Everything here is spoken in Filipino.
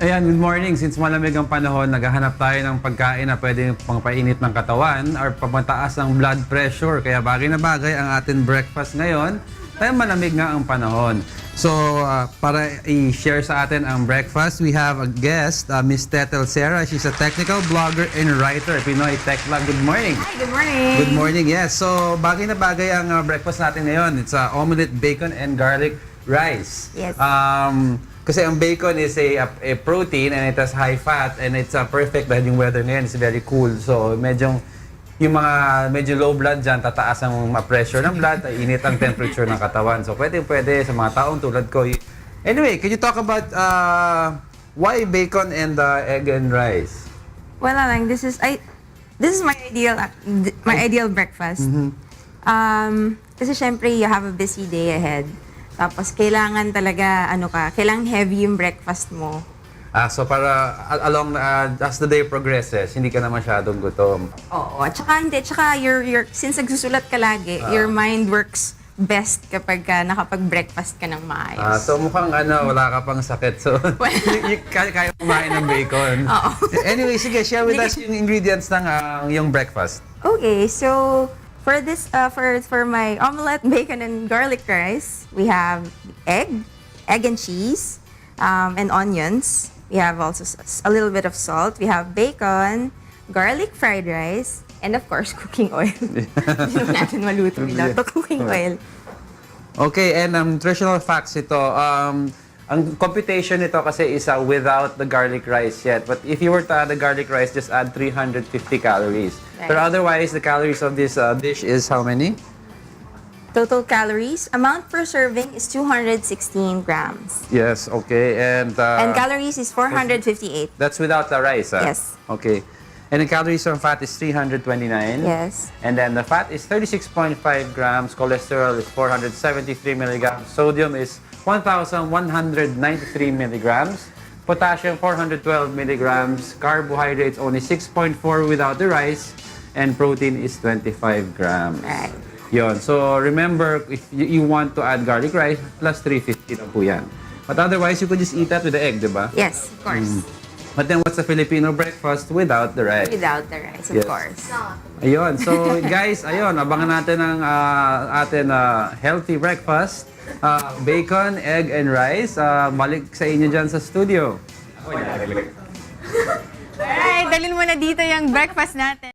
Ayan, good morning. Since malamig ang panahon, naghahanap tayo ng pagkain na pwedeng pangpainit ng katawan or pamataas ng blood pressure. Kaya bagay na bagay ang ating breakfast ngayon dahil malamig nga ang panahon. So, para i-share sa atin ang breakfast, we have a guest, Miss Tetel Serra. She's a technical blogger and writer, Pinoy Tech Blog. Good morning. Hi, good morning. Good morning, yes. So, bagay na bagay ang breakfast natin ngayon. It's omelette, bacon, and garlic rice. Yes. Kasi ang bacon is a protein and it has high fat and it's perfect dahil yung weather ngayon is very cool. So, yung mga medyo low blood dyan, tataas ang pressure ng blood, init ang temperature ng katawan. So, pwede sa mga taong tulad ko. Anyway, can you talk about why bacon and egg and rice? Well, this is my ideal breakfast. Kasi syempre, you have a busy day ahead. Tapos, kailangan talaga, kailangan heavy yung breakfast mo. So, para as the day progresses, hindi ka na masyadong gutom. Oo. Tsaka, since nagsusulat ka lagi, your mind works best kapag nakapag-breakfast ka ng maayos. So, mukhang wala ka pang sakit. So, kaya kumain ng bacon. Oo. Anyway, sige, share with us yung ingredients ng yung breakfast. Okay, so for this, for my omelette, bacon, and garlic rice, we have egg and cheese, and onions. We have also a little bit of salt. We have bacon, garlic fried rice, and of course, cooking oil. Hindi naman natin maluto without the cooking oil. Okay, and nutritional facts ito. Ang computation nito kasi is without the garlic rice yet. But if you were to add the garlic rice, just add 350 calories. Right. But otherwise, the calories of this dish is how many? Total calories, amount per serving is 216 grams. Yes, okay. And Calories is 458. that's without the rice, Yes. Okay. And the calories from fat is 329. Yes. And then the fat is 36.5 grams. Cholesterol is 473 milligrams. Sodium is 1,193 milligrams. Potassium, 412 milligrams. Carbohydrates, only 6.4 without the rice. And protein is 25 grams. Right. Yon. So, remember, if you want to add garlic rice, plus 350 na po yan. But otherwise, you could just eat that with the egg, di ba? Yes, of course. But then, what's a Filipino breakfast without the rice? Without the rice, of Yes. course. Ayun. So, guys, abangan natin ang atin healthy breakfast. Bacon, egg, and rice. Balik sa inyo dyan sa studio. Alright, dalhin mo na dito yung breakfast natin.